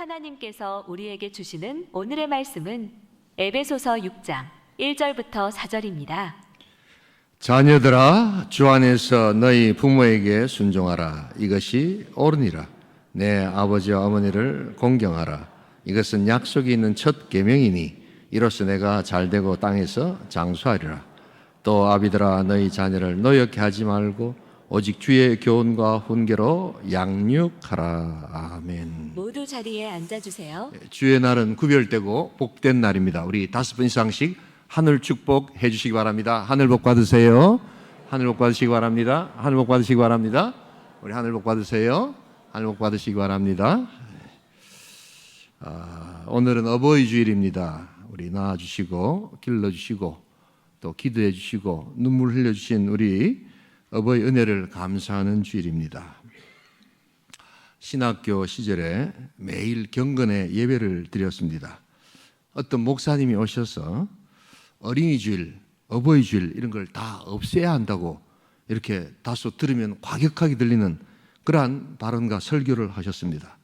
하나님께서 우리에게 주시는 오늘의 말씀은 에베소서 6장 1절부터 4절입니다. 자녀들아, 주 안에서 너희 부모에게 순종하라. 이것이 옳으니라. 내 아버지와 어머니를 공경하라. 이것은 약속이 있는 첫 계명이니 이로써 내가 잘되고 땅에서 장수하리라. 또 아비들아, 너희 자녀를 노엽게 하지 말고 오직 주의 교훈과 훈계로 양육하라. 아멘. 모두 자리에 앉아주세요. 주의 날은 구별되고 복된 날입니다. 우리 5분 이상씩 하늘 축복 해주시기 바랍니다. 하늘 복 받으세요. 하늘 복 받으시기 바랍니다. 하늘 복 받으시기 바랍니다. 우리 하늘 복 받으세요. 하늘 복 받으시기 바랍니다. 오늘은 어버이 주일입니다. 우리 낳아주시고 길러주시고 또 기도해 주시고 눈물 흘려주신 우리 어버이 은혜를 감사하는 주일입니다. 신학교 시절에 매일 경건의 예배를 드렸습니다. 어떤 목사님이 오셔서 어린이 주일, 어버이 주일 이런 걸 다 없애야 한다고 이렇게 다소 들으면 과격하게 들리는 그러한 발언과 설교를 하셨습니다.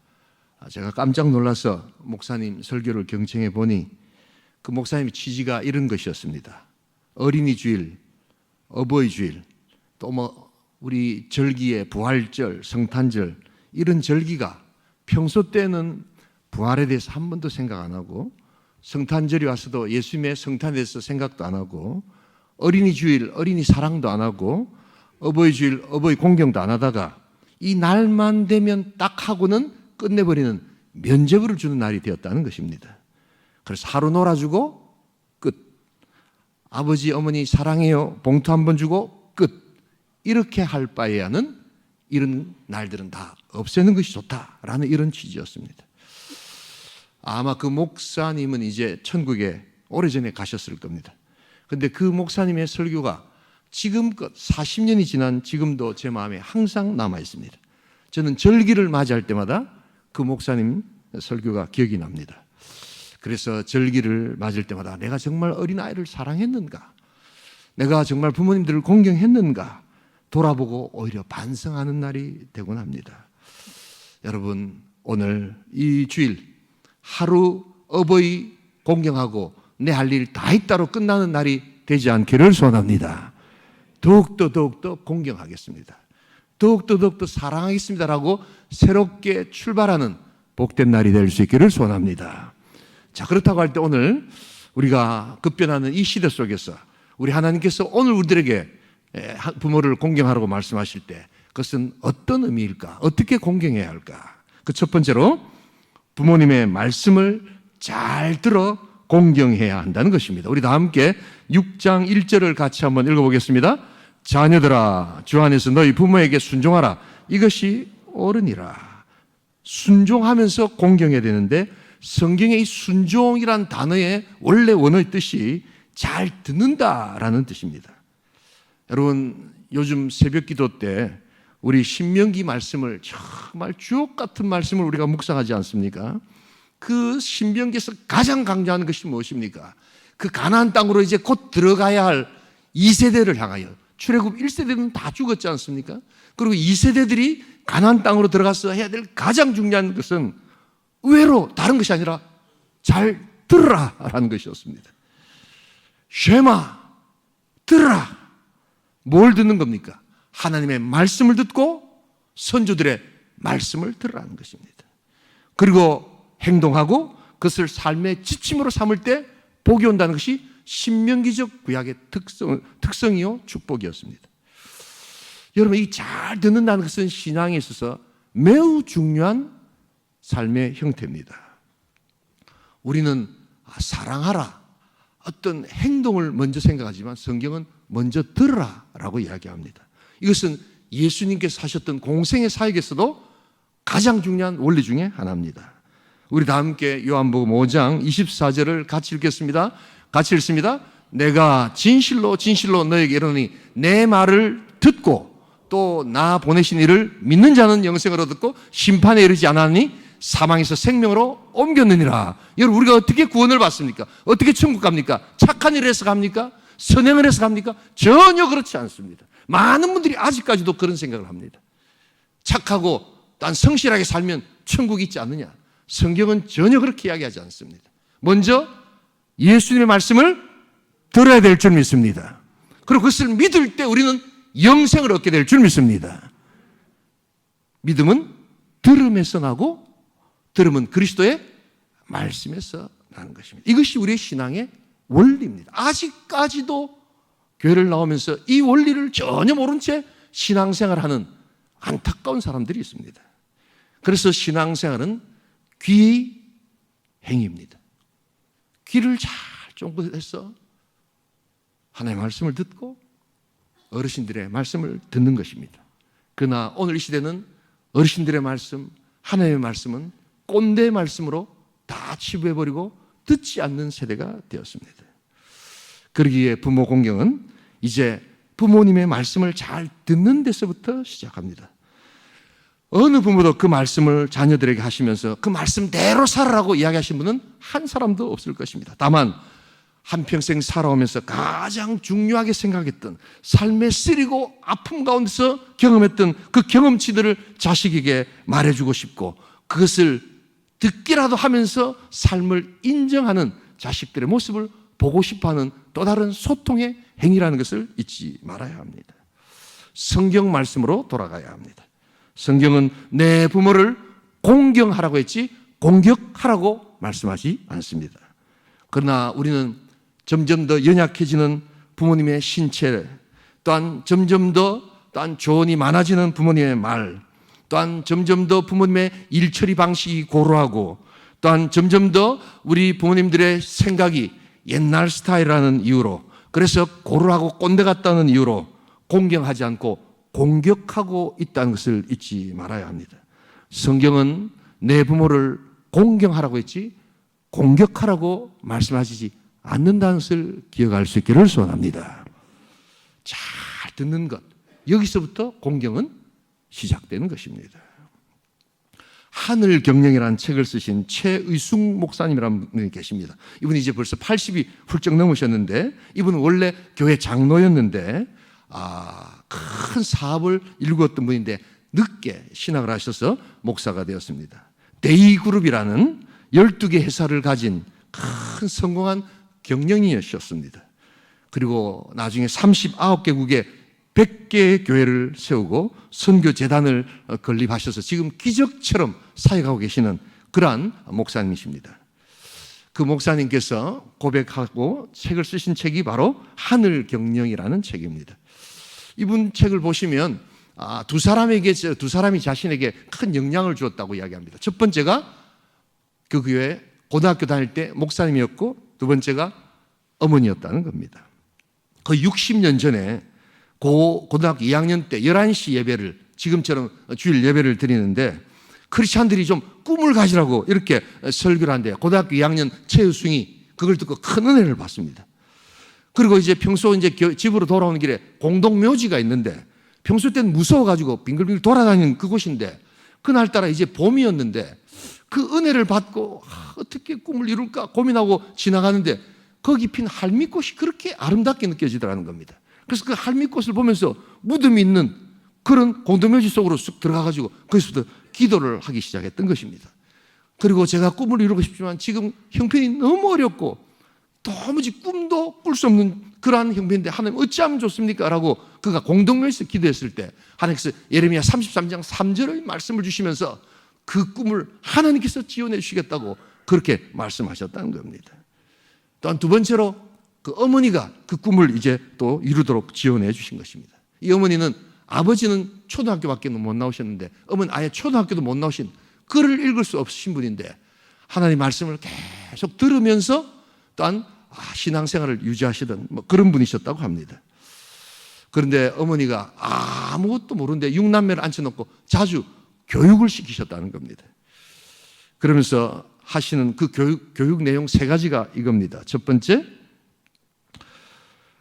제가 깜짝 놀라서 목사님 설교를 경청해 보니 그 목사님의 취지가 이런 것이었습니다. 어린이 주일, 어버이 주일, 또 뭐 우리 절기의 부활절, 성탄절 이런 절기가 평소 때는 부활에 대해서 한 번도 생각 안 하고 성탄절이 와서도 예수님의 성탄에 대해서 생각도 안 하고 어린이 주일, 어린이 사랑도 안 하고 어버이 주일, 어버이 공경도 안 하다가 이 날만 되면 딱 하고는 끝내버리는 면죄부를 주는 날이 되었다는 것입니다. 그래서 하루 놀아주고 끝. 아버지, 어머니 사랑해요. 봉투 한 번 주고 끝. 이렇게 할 바에야는 이런 날들은 다 없애는 것이 좋다라는 이런 취지였습니다. 아마 그 목사님은 이제 천국에 오래전에 가셨을 겁니다. 그런데 그 목사님의 설교가 지금껏 40년이 지난 지금도 제 마음에 항상 남아 있습니다. 저는 절기를 맞이할 때마다 그 목사님 설교가 기억이 납니다. 그래서 절기를 맞을 때마다 내가 정말 어린아이를 사랑했는가? 내가 정말 부모님들을 공경했는가? 돌아보고 오히려 반성하는 날이 되곤 합니다. 여러분, 오늘 이 주일 하루 어버이 공경하고 내 할 일 다 했다로 끝나는 날이 되지 않기를 소원합니다. 더욱더 공경하겠습니다. 더욱더 사랑하겠습니다라고 새롭게 출발하는 복된 날이 될 수 있기를 소원합니다. 자, 그렇다고 할 때 오늘 우리가 급변하는 이 시대 속에서 우리 하나님께서 오늘 우리들에게 부모를 공경하라고 말씀하실 때 그것은 어떤 의미일까? 어떻게 공경해야 할까? 그 첫 번째로 부모님의 말씀을 잘 들어 공경해야 한다는 것입니다. 우리 다 함께 6장 1절을 같이 한번 읽어보겠습니다. 자녀들아, 주 안에서 너희 부모에게 순종하라. 이것이 옳으니라. 순종하면서 공경해야 되는데 성경의 이 순종이란 단어의 원래 원어의 뜻이 잘 듣는다라는 뜻입니다. 여러분, 요즘 새벽 기도 때 우리 신명기 말씀을 정말 주옥 같은 말씀을 우리가 묵상하지 않습니까? 그 신명기에서 가장 강조하는 것이 무엇입니까? 그 가나안 땅으로 이제 곧 들어가야 할 2세대를 향하여 출애굽 1세대는 다 죽었지 않습니까? 그리고 2세대들이 가나안 땅으로 들어가서 해야 될 가장 중요한 것은 의외로 다른 것이 아니라 잘 들으라 라는 것이었습니다. 쉐마, 들으라. 뭘 듣는 겁니까? 하나님의 말씀을 듣고 선조들의 말씀을 들으라는 것입니다. 그리고 행동하고 그것을 삶의 지침으로 삼을 때 복이 온다는 것이 신명기적 구약의 특성이요 축복이었습니다. 여러분, 이 잘 듣는다는 것은 신앙에 있어서 매우 중요한 삶의 형태입니다. 우리는 사랑하라, 어떤 행동을 먼저 생각하지만 성경은 먼저 들으라라고 이야기합니다. 이것은 예수님께서 하셨던 공생의 사역에서도 가장 중요한 원리 중에 하나입니다. 우리 다 함께 요한복음 5장 24절을 같이 읽겠습니다. 같이 읽습니다. 내가 진실로 너에게 이르노니 내 말을 듣고 또 나 보내신 이를 믿는 자는 영생을 얻었고 심판에 이르지 않았니 사망에서 생명으로 옮겼느니라. 여러분, 우리가 어떻게 구원을 받습니까? 어떻게 천국 갑니까? 착한 일을 해서 갑니까? 선행을 해서 갑니까? 전혀 그렇지 않습니다. 많은 분들이 아직까지도 그런 생각을 합니다. 착하고 난 성실하게 살면 천국이 있지 않느냐? 성경은 전혀 그렇게 이야기하지 않습니다. 먼저 예수님의 말씀을 들어야 될 줄 믿습니다. 그리고 그것을 믿을 때 우리는 영생을 얻게 될 줄 믿습니다. 믿음은 들음에서 나고 들음은 그리스도의 말씀에서 나는 것입니다. 이것이 우리의 신앙의 원리입니다. 아직까지도 교회를 나오면서 이 원리를 전혀 모른 채 신앙생활하는 안타까운 사람들이 있습니다. 그래서 신앙생활은 귀 행위입니다. 귀를 잘 쫑긋해서 하나님의 말씀을 듣고 어르신들의 말씀을 듣는 것입니다. 그러나 오늘 이 시대는 어르신들의 말씀, 하나님의 말씀은 꼰대 말씀으로 다 치부해버리고 듣지 않는 세대가 되었습니다. 그러기에 부모 공경은 이제 부모님의 말씀을 잘 듣는 데서부터 시작합니다. 어느 부모도 그 말씀을 자녀들에게 하시면서 그 말씀대로 살아라고 이야기하신 분은 한 사람도 없을 것입니다. 다만 한평생 살아오면서 가장 중요하게 생각했던 삶의 쓰리고 아픔 가운데서 경험했던 그 경험치들을 자식에게 말해주고 싶고 그것을 듣기라도 하면서 삶을 인정하는 자식들의 모습을 보고 싶어하는 또 다른 소통의 행위라는 것을 잊지 말아야 합니다. 성경 말씀으로 돌아가야 합니다. 성경은 내 부모를 공경하라고 했지 공격하라고 말씀하지 않습니다. 그러나 우리는 점점 더 연약해지는 부모님의 신체, 또한 점점 더 조언이 많아지는 부모님의 말, 또한 점점 더 부모님의 일처리 방식이 고루하고 또한 점점 더 우리 부모님들의 생각이 옛날 스타일이라는 이유로 그래서 고루하고 꼰대 같다는 이유로 공경하지 않고 공격하고 있다는 것을 잊지 말아야 합니다. 성경은 내 부모를 공경하라고 했지 공격하라고 말씀하시지 않는다는 것을 기억할 수 있기를 소원합니다. 잘 듣는 것, 여기서부터 공경은 시작되는 것입니다. 하늘경영이라는 책을 쓰신 최의숙 목사님이라는 분이 계십니다. 이분이 이제 벌써 80이 훌쩍 넘으셨는데 이분은 원래 교회 장로였는데 큰 사업을 일구었던 분인데 늦게 신학을 하셔서 목사가 되었습니다. 데이그룹이라는 12개 회사를 가진 큰 성공한 경영인이셨습니다. 그리고 나중에 39개국에 100개의 교회를 세우고 선교재단을 건립하셔서 지금 기적처럼 사역하고 계시는 그러한 목사님이십니다. 그 목사님께서 고백하고 책을 쓰신 책이 바로 하늘경영이라는 책입니다. 이분 책을 보시면 두 사람이 자신에게 큰 영향을 주었다고 이야기합니다. 첫 번째가 그 교회 고등학교 다닐 때 목사님이었고 두 번째가 어머니였다는 겁니다. 거의 60년 전에 고등학교 2학년 때 11시 예배를 지금처럼 주일 예배를 드리는데 크리스찬들이 좀 꿈을 가지라고 이렇게 설교를 한대요. 고등학교 2학년 최우승이 그걸 듣고 큰 은혜를 받습니다. 그리고 이제 평소 이제 집으로 돌아오는 길에 공동묘지가 있는데 평소 때는 무서워가지고 빙글빙글 돌아다니는 그곳인데 그날따라 이제 봄이었는데 그 은혜를 받고 어떻게 꿈을 이룰까 고민하고 지나가는데 거기 핀 할미꽃이 그렇게 아름답게 느껴지더라는 겁니다. 그래서 그 할미꽃을 보면서 무덤이 있는 그런 공동묘지 속으로 쑥 들어가가지고 거기서부터 기도를 하기 시작했던 것입니다. 그리고 제가 꿈을 이루고 싶지만 지금 형편이 너무 어렵고 도무지 꿈도 꿀 수 없는 그러한 형편인데 하나님 어찌하면 좋습니까? 라고 그가 공동묘지에서 기도했을 때 하나님께서 예레미야 33장 3절의 말씀을 주시면서 그 꿈을 하나님께서 지원해 주시겠다고 그렇게 말씀하셨다는 겁니다. 또한 두 번째로 그 어머니가 그 꿈을 이제 또 이루도록 지원해 주신 것입니다. 이 어머니는 아버지는 초등학교밖에 못 나오셨는데 어머니는 아예 초등학교도 못 나오신 글을 읽을 수 없으신 분인데 하나님 말씀을 계속 들으면서 또한 신앙생활을 유지하시던 그런 분이셨다고 합니다. 그런데 어머니가 아무것도 모르는데 6남매를 앉혀놓고 자주 교육을 시키셨다는 겁니다. 그러면서 하시는 그 교육 내용 3가지가 이겁니다. 첫 번째,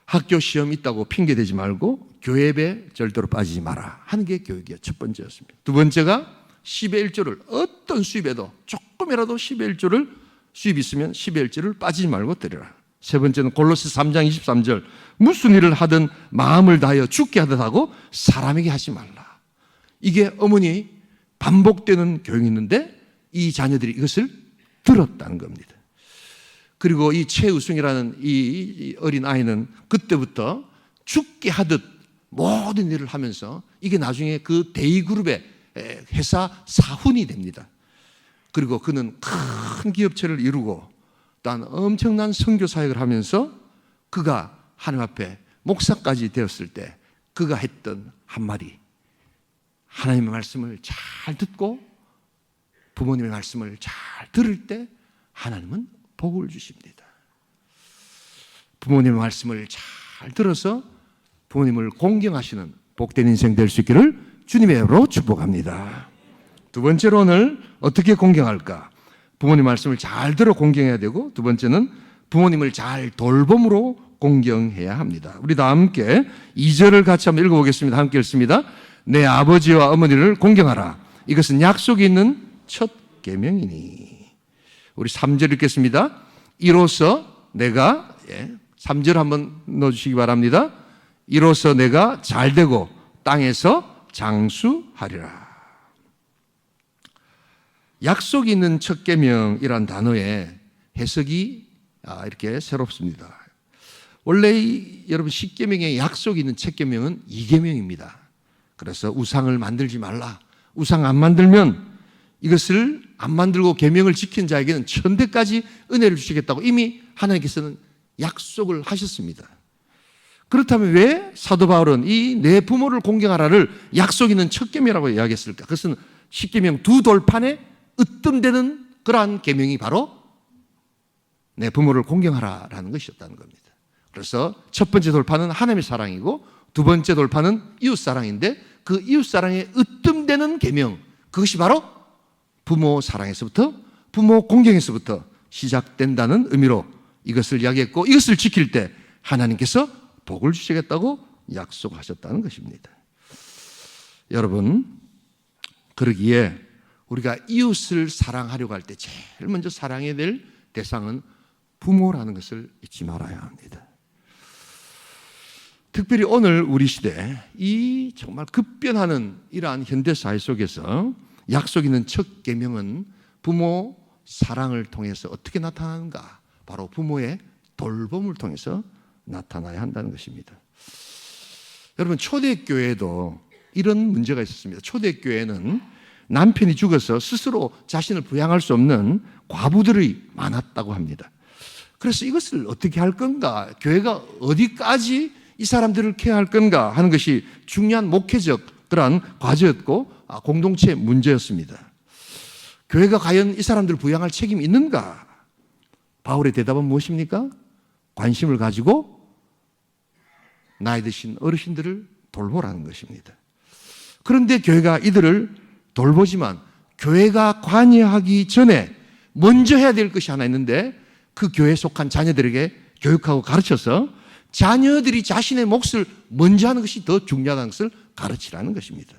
학교 시험 있다고 핑계대지 말고 교회배 절대로 빠지지 마라 하는 게 교육이요. 첫 번째였습니다. 두 번째가 10의 1조를 어떤 수입에도 조금이라도 10의 1조를 수입 있으면 10의 1조를 빠지지 말고 드려라. 세 번째는 골로새 3장 23절 무슨 일을 하든 마음을 다하여 죽게 하듯 하고 사람에게 하지 말라. 이게 어머니 반복되는 교육이 있는데 이 자녀들이 이것을 들었다는 겁니다. 그리고 이 최우승이라는 이 어린 아이는 그때부터 죽게 하듯 모든 일을 하면서 이게 나중에 그 데이그룹의 회사 사훈이 됩니다. 그리고 그는 큰 기업체를 이루고 또한 엄청난 선교 사역을 하면서 그가 하나님 앞에 목사까지 되었을 때 그가 했던 한마디, 하나님의 말씀을 잘 듣고 부모님의 말씀을 잘 들을 때 하나님은 복을 주십니다. 부모님의 말씀을 잘 들어서 부모님을 공경하시는 복된 인생 될 수 있기를 주님의 이름으로 축복합니다. 두 번째로 오늘 어떻게 공경할까? 부모님 말씀을 잘 들어 공경해야 되고, 두 번째는 부모님을 잘 돌봄으로 공경해야 합니다. 우리 다 함께 2절을 같이 한번 읽어보겠습니다. 함께 읽습니다. 내 아버지와 어머니를 공경하라. 이것은 약속이 있는 첫 계명이니. 우리 3절 읽겠습니다. 이로써 내가 3절 한번 넣어주시기 바랍니다. 이로써 내가 잘되고 땅에서 장수하리라. 약속이 있는 첫 계명이란 단어의 해석이 이렇게 새롭습니다. 원래 여러분 10계명의 약속이 있는 첫 계명은 2계명입니다. 그래서 우상을 만들지 말라. 우상 안 만들면 이것을 안 만들고 계명을 지킨 자에게는 천대까지 은혜를 주시겠다고 이미 하나님께서는 약속을 하셨습니다. 그렇다면 왜 사도 바울은 이 내 부모를 공경하라를 약속 있는 첫 계명이라고 이야기했을까? 그것은 10계명 두 돌판에 으뜸되는 그러한 계명이 바로 내 부모를 공경하라라는 것이었다는 겁니다. 그래서 첫 번째 돌파는 하나님의 사랑이고 두 번째 돌파는 이웃 사랑인데 그 이웃 사랑에 으뜸되는 계명, 그것이 바로 부모 사랑에서부터 부모 공경에서부터 시작된다는 의미로 이것을 이야기했고, 이것을 지킬 때 하나님께서 복을 주시겠다고 약속하셨다는 것입니다. 여러분, 그러기에 우리가 이웃을 사랑하려고 할 때 제일 먼저 사랑해야 될 대상은 부모라는 것을 잊지 말아야 합니다. 특별히 오늘 우리 시대 이 정말 급변하는 이러한 현대 사회 속에서 약속 있는 첫 계명은 부모 사랑을 통해서 어떻게 나타나는가? 바로 부모의 돌봄을 통해서 나타나야 한다는 것입니다. 여러분, 초대교회에도 이런 문제가 있었습니다. 초대교회는 남편이 죽어서 스스로 자신을 부양할 수 없는 과부들이 많았다고 합니다. 그래서 이것을 어떻게 할 건가? 교회가 어디까지 이 사람들을 케어할 건가 하는 것이 중요한 목회적 그러한 과제였고 공동체의 문제였습니다. 교회가 과연 이 사람들을 부양할 책임이 있는가? 바울의 대답은 무엇입니까? 관심을 가지고 나이 드신 어르신들을 돌보라는 것입니다. 그런데 교회가 이들을 돌보지만 교회가 관여하기 전에 먼저 해야 될 것이 하나 있는데, 그 교회에 속한 자녀들에게 교육하고 가르쳐서 자녀들이 자신의 몫을 먼저 하는 것이 더 중요하다는 것을 가르치라는 것입니다.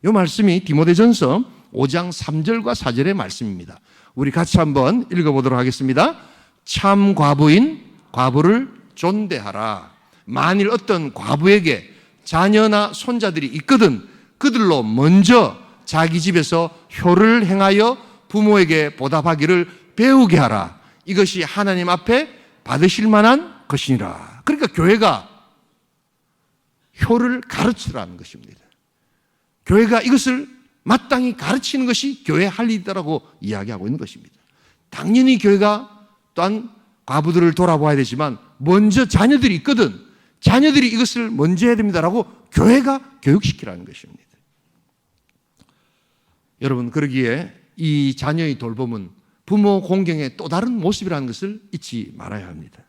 이 말씀이 디모데전서 5장 3절과 4절의 말씀입니다. 우리 같이 한번 읽어보도록 하겠습니다. 참 과부인 과부를 존대하라. 만일 어떤 과부에게 자녀나 손자들이 있거든 그들로 먼저 자기 집에서 효를 행하여 부모에게 보답하기를 배우게 하라. 이것이 하나님 앞에 받으실 만한 것이니라. 그러니까 교회가 효를 가르치라는 것입니다. 교회가 이것을 마땅히 가르치는 것이 교회의 할 일이라고 이야기하고 있는 것입니다. 당연히 교회가 또한 과부들을 돌아봐야 되지만 먼저 자녀들이 있거든 자녀들이 이것을 먼저 해야 됩니다라고 교회가 교육시키라는 것입니다. 여러분, 그러기에 이 자녀의 돌봄은 부모 공경의 또 다른 모습이라는 것을 잊지 말아야 합니다.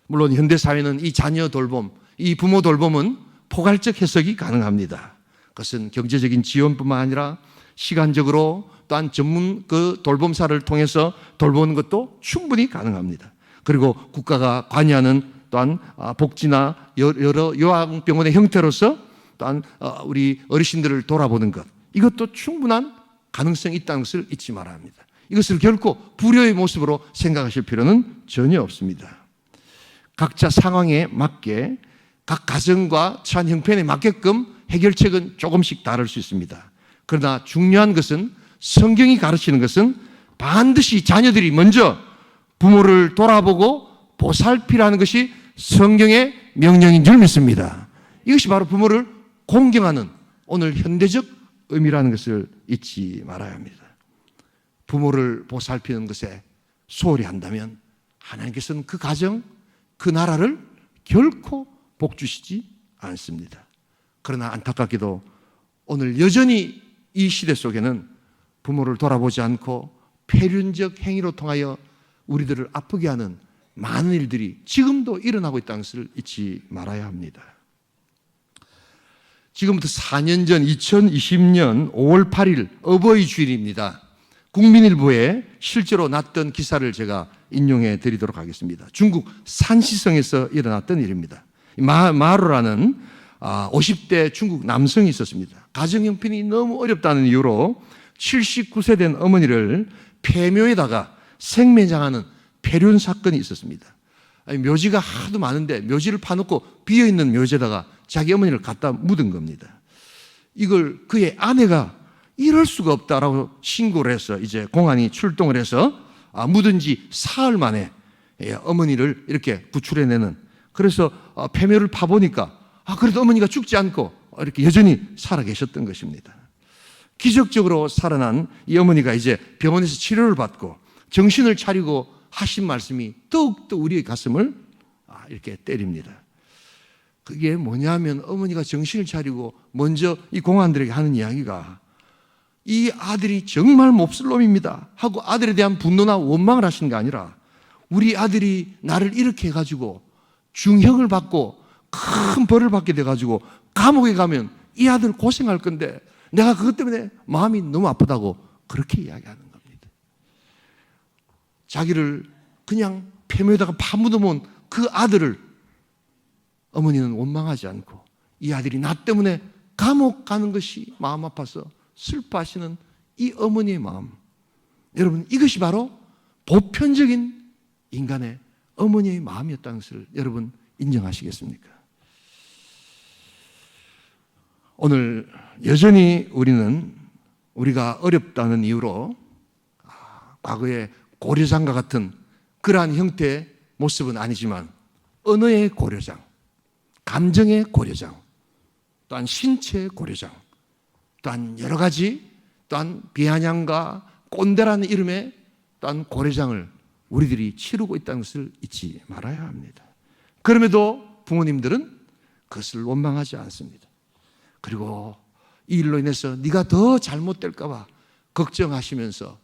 물론 현대사회는 이 자녀 돌봄, 이 부모 돌봄은 포괄적 해석이 가능합니다. 그것은 경제적인 지원뿐만 아니라 시간적으로 또한 전문 그 돌봄사를 통해서 돌보는 것도 충분히 가능합니다. 그리고 국가가 관여하는 또한 복지나 여러 요양병원의 형태로서 또한 우리 어르신들을 돌아보는 것, 이것도 충분한 가능성이 있다는 것을 잊지 말아야 합니다. 이것을 결코 불효의 모습으로 생각하실 필요는 전혀 없습니다. 각자 상황에 맞게 각 가정과 처한 형편에 맞게끔 해결책은 조금씩 다를 수 있습니다. 그러나 중요한 것은 성경이 가르치는 것은 반드시 자녀들이 먼저 부모를 돌아보고 보살피라는 것이 성경의 명령인 줄 믿습니다. 이것이 바로 부모를 공경하는 오늘 현대적 의미라는 것을 잊지 말아야 합니다. 부모를 보살피는 것에 소홀히 한다면 하나님께서는 그 가정, 그 나라를 결코 복주시지 않습니다. 그러나 안타깝게도 오늘 여전히 이 시대 속에는 부모를 돌아보지 않고 폐륜적 행위로 통하여 우리들을 아프게 하는 많은 일들이 지금도 일어나고 있다는 것을 잊지 말아야 합니다. 지금부터 4년 전 2020년 5월 8일 어버이 주일입니다. 국민일보에 실제로 났던 기사를 제가 인용해 드리도록 하겠습니다. 중국 산시성에서 일어났던 일입니다. 마루라는 50대 중국 남성이 있었습니다. 가정형편이 너무 어렵다는 이유로 79세 된 어머니를 폐묘에다가 생매장하는 폐륜 사건이 있었습니다. 묘지가 하도 많은데 묘지를 파놓고 비어있는 묘지에다가 자기 어머니를 갖다 묻은 겁니다. 이걸 그의 아내가 이럴 수가 없다라고 신고를 해서 이제 공안이 출동을 해서 묻은 지 사흘 만에 어머니를 이렇게 구출해내는, 그래서 폐묘를 파보니까 그래도 어머니가 죽지 않고 이렇게 여전히 살아계셨던 것입니다. 기적적으로 살아난 이 어머니가 이제 병원에서 치료를 받고 정신을 차리고 하신 말씀이 더욱더 우리의 가슴을 이렇게 때립니다. 그게 뭐냐면 어머니가 정신을 차리고 먼저 이 공안들에게 하는 이야기가 이 아들이 정말 몹쓸 놈입니다 하고 아들에 대한 분노나 원망을 하시는 게 아니라 우리 아들이 나를 이렇게 해가지고 중형을 받고 큰 벌을 받게 돼가지고 감옥에 가면 이 아들 고생할 건데 내가 그것 때문에 마음이 너무 아프다고 그렇게 이야기하는 겁니다. 자기를 그냥 폐묘에다가 파묻어놓은 그 아들을 어머니는 원망하지 않고 이 아들이 나 때문에 감옥 가는 것이 마음 아파서 슬퍼하시는 이 어머니의 마음, 여러분 이것이 바로 보편적인 인간의 어머니의 마음이었다는 것을 여러분 인정하시겠습니까? 오늘 여전히 우리가 어렵다는 이유로 과거의 고려장과 같은 그러한 형태의 모습은 아니지만 언어의 고려장, 감정의 고려장, 또한 신체의 고려장, 또한 여러 가지, 또한 비아냥과 꼰대라는 이름의 또한 고려장을 우리들이 치르고 있다는 것을 잊지 말아야 합니다. 그럼에도 부모님들은 그것을 원망하지 않습니다. 그리고 이 일로 인해서 네가 더 잘못될까 봐 걱정하시면서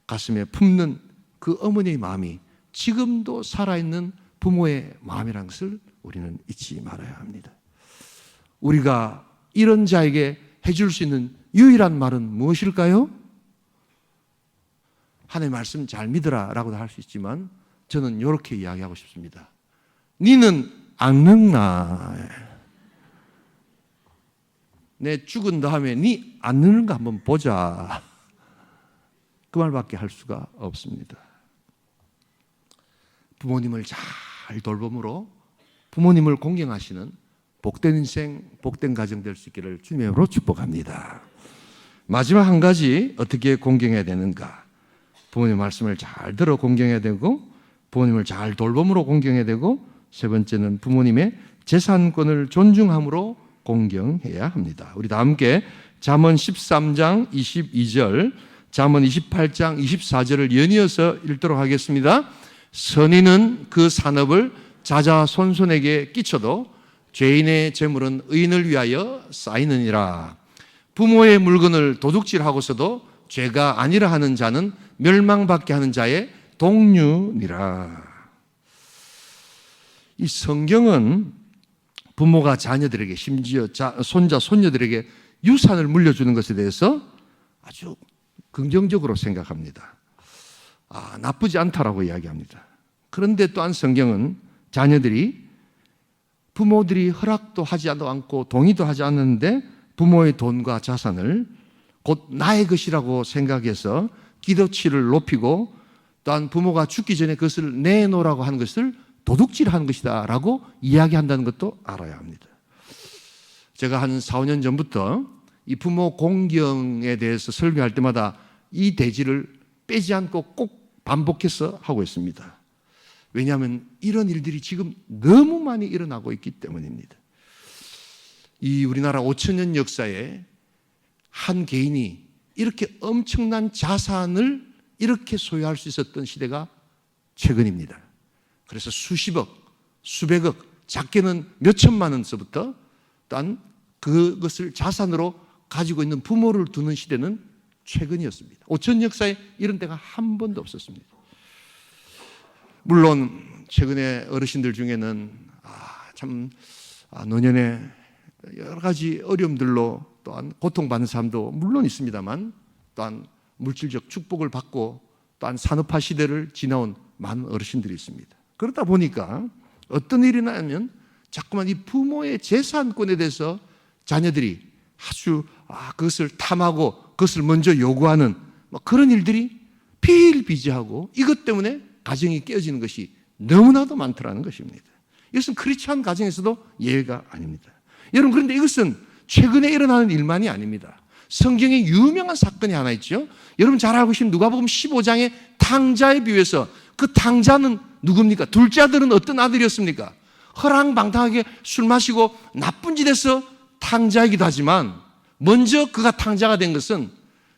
가슴에 품는 그 어머니의 마음이 지금도 살아있는 부모의 마음이라는 것을 우리는 잊지 말아야 합니다. 우리가 이런 자에게 해줄 수 있는 유일한 말은 무엇일까요? 하나님의 말씀 잘 믿으라 라고도 할 수 있지만 저는 이렇게 이야기하고 싶습니다. 니는 안 늙나? 내 죽은 다음에 니 안 늙는가 한번 보자. 그 말밖에 할 수가 없습니다. 부모님을 잘 돌봄으로 부모님을 공경하시는 복된 인생, 복된 가정 될 수 있기를 주님의 이름으로 축복합니다. 마지막 한 가지 어떻게 공경해야 되는가? 부모님 말씀을 잘 들어 공경해야 되고 부모님을 잘 돌봄으로 공경해야 되고 세 번째는 부모님의 재산권을 존중함으로 공경해야 합니다. 우리 다 함께 잠언 13장 22절, 잠언 28장 24절을 연이어서 읽도록 하겠습니다. 선인은 그 산업을 자자손손에게 끼쳐도 죄인의 재물은 의인을 위하여 쌓이느니라. 부모의 물건을 도둑질하고서도 죄가 아니라 하는 자는 멸망받게 하는 자의 동류니라. 이 성경은 부모가 자녀들에게 심지어 손자, 손녀들에게 유산을 물려주는 것에 대해서 아주 긍정적으로 생각합니다. 나쁘지 않다라고 이야기합니다. 그런데 또한 성경은 자녀들이 부모들이 허락도 하지 않고 동의도 하지 않는데 부모의 돈과 자산을 곧 나의 것이라고 생각해서 기도치를 높이고 또한 부모가 죽기 전에 그것을 내놓으라고 하는 것을 도둑질하는 것이다 라고 이야기한다는 것도 알아야 합니다. 제가 한 4, 5년 전부터 이 부모 공경에 대해서 설교할 때마다 이 대지를 빼지 않고 꼭 반복해서 하고 있습니다. 왜냐하면 이런 일들이 지금 너무 많이 일어나고 있기 때문입니다. 이 우리나라 5천년 역사에 한 개인이 이렇게 엄청난 자산을 이렇게 소유할 수 있었던 시대가 최근입니다. 그래서 수십억, 수백억, 작게는 몇 천만 원서부터 또한 그것을 자산으로 가지고 있는 부모를 두는 시대는 최근이었습니다. 5천 역사에 이런 때가 한 번도 없었습니다. 물론 최근에 어르신들 중에는 노년에 여러 가지 어려움들로 또한 고통받는 사람도 물론 있습니다만 또한 물질적 축복을 받고 또한 산업화 시대를 지나온 많은 어르신들이 있습니다. 그러다 보니까 어떤 일이 나면 자꾸만 이 부모의 재산권에 대해서 자녀들이 아주 그것을 탐하고 그것을 먼저 요구하는 그런 일들이 비일비재하고 이것 때문에 가정이 깨어지는 것이 너무나도 많더라는 것입니다. 이것은 크리스찬 가정에서도 예외가 아닙니다. 여러분, 그런데 이것은 최근에 일어나는 일만이 아닙니다. 성경에 유명한 사건이 하나 있죠. 여러분 잘 알고 계신 누가복음 15장의 탕자에 비유해서 그 탕자는 누굽니까? 둘째 아들은 어떤 아들이었습니까? 허랑방탕하게 술 마시고 나쁜 짓에서 탕자이기도 하지만 먼저 그가 탕자가 된 것은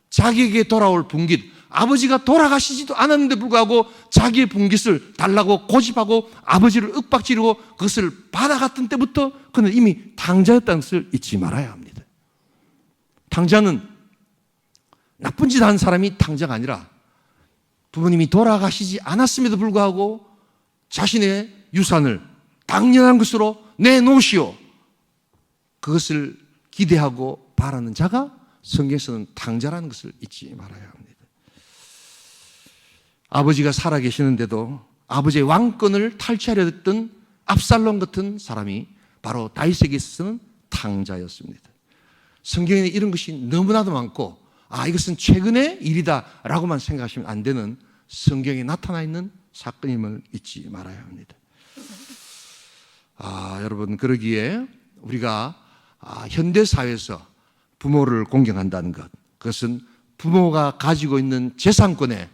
자기에게 돌아올 분깃, 아버지가 돌아가시지도 않았는데 불구하고 자기의 분깃을 달라고 고집하고 아버지를 윽박지르고 그것을 받아갔던 때부터 그는 이미 탕자였다는 것을 잊지 말아야 합니다. 탕자는 나쁜 짓 한 사람이 탕자가 아니라 부모님이 돌아가시지 않았음에도 불구하고 자신의 유산을 당연한 것으로 내놓으시오, 그것을 기대하고 바라는 자가 성경에서는 탕자라는 것을 잊지 말아야 합니다. 아버지가 살아계시는데도 아버지의 왕권을 탈취하려 했던 압살롬 같은 사람이 바로 다윗에게 있어서는 탕자였습니다. 성경에 이런 것이 너무나도 많고 이것은 최근의 일이다 라고만 생각하시면 안 되는 성경에 나타나 있는 사건임을 잊지 말아야 합니다. 여러분, 그러기에 우리가 현대사회에서 부모를 공경한다는 것, 그것은 부모가 가지고 있는 재산권에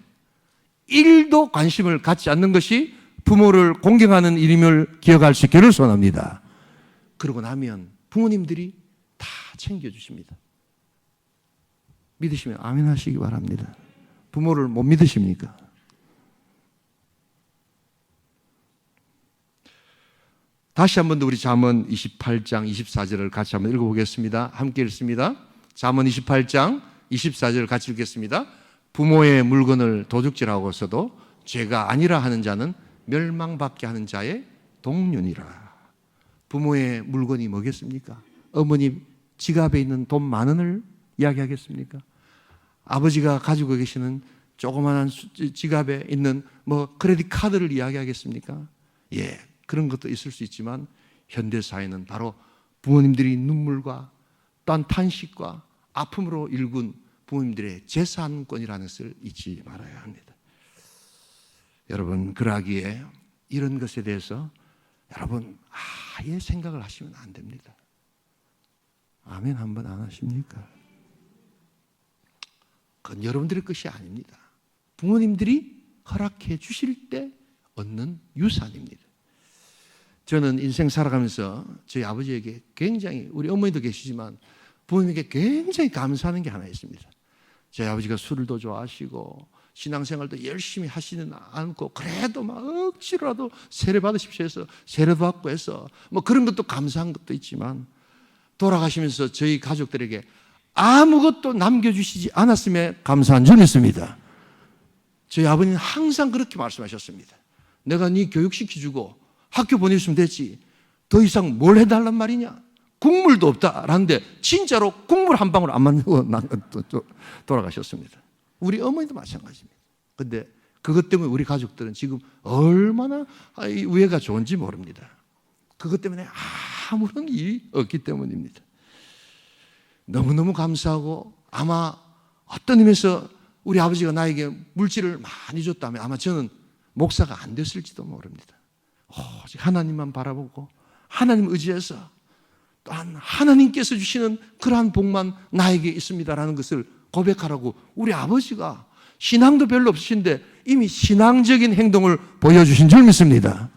1도 관심을 갖지 않는 것이 부모를 공경하는 일임을 기억할 수 있기를 소원합니다. 그러고 나면 부모님들이 다 챙겨주십니다. 믿으시면 아멘 하시기 바랍니다. 부모를 못 믿으십니까? 다시 한 번 더 우리 잠언 28장 24절을 같이 한번 읽어보겠습니다. 함께 읽습니다. 잠언 28장 24절을 같이 읽겠습니다. 부모의 물건을 도둑질하고서도 죄가 아니라 하는 자는 멸망받게 하는 자의 동륜이라. 부모의 물건이 뭐겠습니까? 어머니 지갑에 있는 돈 10,000원을 이야기하겠습니까? 아버지가 가지고 계시는 조그마한 지갑에 있는 크레딧 카드를 이야기하겠습니까? 예, 그런 것도 있을 수 있지만 현대사회는 바로 부모님들이 눈물과 또한 탄식과 아픔으로 일군 부모님들의 재산권이라는 것을 잊지 말아야 합니다. 여러분, 그러기에 이런 것에 대해서 여러분 아예 생각을 하시면 안 됩니다. 아멘 한번 안 하십니까? 그건 여러분들의 것이 아닙니다. 부모님들이 허락해 주실 때 얻는 유산입니다. 저는 인생 살아가면서 저희 아버지에게 굉장히, 우리 어머니도 계시지만 부모님에게 굉장히 감사하는 게 하나 있습니다. 저희 아버지가 술을 더 좋아하시고 신앙생활도 열심히 하시는 않고 그래도 막 억지로라도 세례 받으십시오 해서 세례도 받고 해서 그런 것도 감사한 것도 있지만 돌아가시면서 저희 가족들에게 아무것도 남겨주시지 않았음에 감사한 점 있습니다. 저희 아버님은 항상 그렇게 말씀하셨습니다. 내가 네 교육시켜주고 학교 보내주시면 되지 더 이상 뭘 해달란 말이냐? 국물도 없다라는데 진짜로 국물 한 방울 안 만들고 돌아가셨습니다. 우리 어머니도 마찬가지입니다. 그런데 그것 때문에 우리 가족들은 지금 얼마나 우애가 좋은지 모릅니다. 그것 때문에 아무런 일이 없기 때문입니다. 너무너무 감사하고 아마 어떤 의미에서 우리 아버지가 나에게 물질을 많이 줬다면 아마 저는 목사가 안 됐을지도 모릅니다. 오직 하나님만 바라보고 하나님 의지해서 또한 하나님께서 주시는 그러한 복만 나에게 있습니다라는 것을 고백하라고 우리 아버지가 신앙도 별로 없으신데 이미 신앙적인 행동을 보여주신 줄 믿습니다.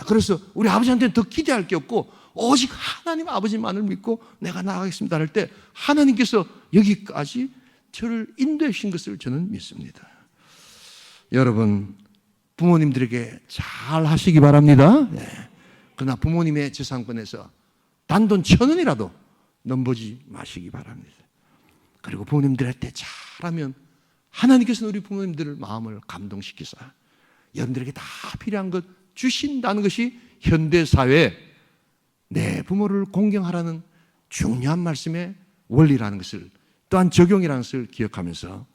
그래서 우리 아버지한테는 더 기대할 게 없고 오직 하나님 아버지만을 믿고 내가 나아가겠습니다 할 때 하나님께서 여기까지 저를 인도해 주신 것을 저는 믿습니다. 여러분, 부모님들에게 잘 하시기 바랍니다. 그러나 부모님의 재산권에서 단돈 1,000원이라도 넘보지 마시기 바랍니다. 그리고 부모님들한테 잘하면 하나님께서는 우리 부모님들의 마음을 감동시키사 여러분들에게 다 필요한 것 주신다는 것이 현대사회에 내 부모를 공경하라는 중요한 말씀의 원리라는 것을 또한 적용이라는 것을 기억하면서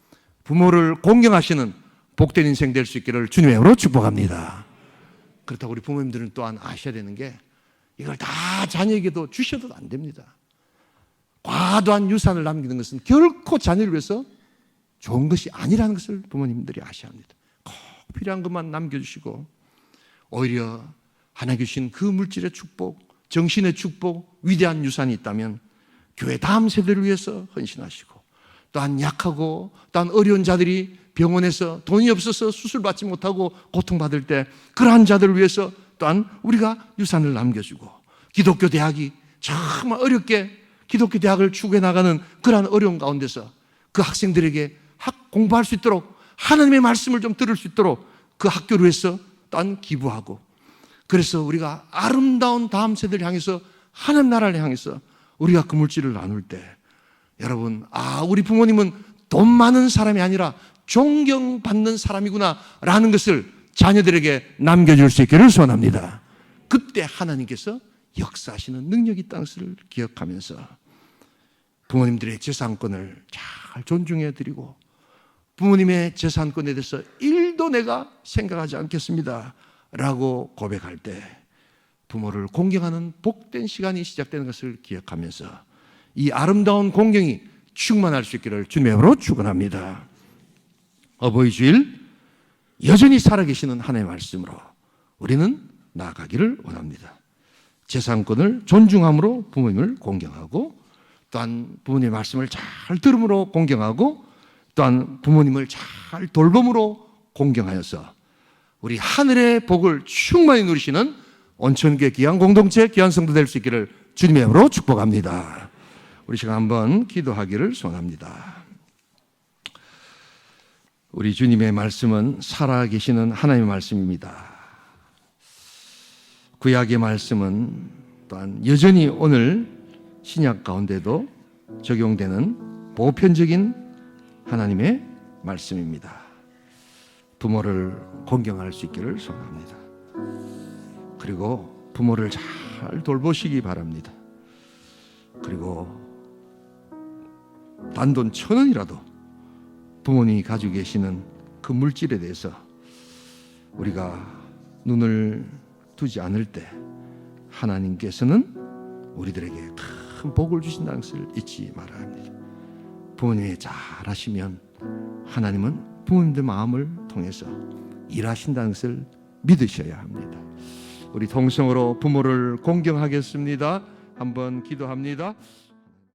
부모를 공경하시는 복된 인생 될 수 있기를 주님의 이름으로 축복합니다. 그렇다고 우리 부모님들은 또한 아셔야 되는 게 이걸 다 자녀에게도 주셔도 안 됩니다. 과도한 유산을 남기는 것은 결코 자녀를 위해서 좋은 것이 아니라는 것을 부모님들이 아셔야 합니다. 꼭 필요한 것만 남겨주시고 오히려 하나님 주신 그 물질의 축복, 정신의 축복, 위대한 유산이 있다면 교회 다음 세대를 위해서 헌신하시고 또한 약하고 또한 어려운 자들이 병원에서 돈이 없어서 수술받지 못하고 고통받을 때 그러한 자들을 위해서 또한 우리가 유산을 남겨주고 기독교 대학이 정말 어렵게 기독교 대학을 추구해 나가는 그러한 어려운 가운데서 그 학생들에게 공부할 수 있도록 하나님의 말씀을 좀 들을 수 있도록 그 학교를 위해서 또한 기부하고 그래서 우리가 아름다운 다음 세대를 향해서 하나님 나라를 향해서 우리가 그 물질을 나눌 때 여러분 우리 부모님은 돈 많은 사람이 아니라 존경받는 사람이구나 라는 것을 자녀들에게 남겨줄 수 있기를 소원합니다. 그때 하나님께서 역사하시는 능력이 있다는 것을 기억하면서 부모님들의 재산권을 잘 존중해 드리고 부모님의 재산권에 대해서 1도 내가 생각하지 않겠습니다 라고 고백할 때 부모를 공경하는 복된 시간이 시작되는 것을 기억하면서 이 아름다운 공경이 충만할 수 있기를 주님의 이름으로 축원합니다. 어버이 주일 여전히 살아계시는 하나님의 말씀으로 우리는 나아가기를 원합니다. 재산권을 존중함으로 부모님을 공경하고 또한 부모님의 말씀을 잘 들음으로 공경하고 또한 부모님을 잘 돌봄으로 공경하여서 우리 하늘의 복을 충만히 누리시는 온천교회 귀한 공동체 귀한 성도 될 수 있기를 주님의 이름으로 축복합니다. 우리 시간 한번 기도하기를 소원합니다. 우리 주님의 말씀은 살아계시는 하나님의 말씀입니다. 구약의 말씀은 또한 여전히 오늘 신약 가운데도 적용되는 보편적인 하나님의 말씀입니다. 부모를 공경할 수 있기를 소원합니다. 그리고 부모를 잘 돌보시기 바랍니다. 그리고 단돈 1,000원이라도 부모님이 가지고 계시는 그 물질에 대해서 우리가 눈을 두지 않을 때 하나님께서는 우리들에게 큰 복을 주신다는 것을 잊지 말아야 합니다. 부모님이 잘하시면 하나님은 부모님들 마음을 통해서 일하신다는 것을 믿으셔야 합니다. 우리 통성으로 부모를 공경하겠습니다. 한번 기도합니다.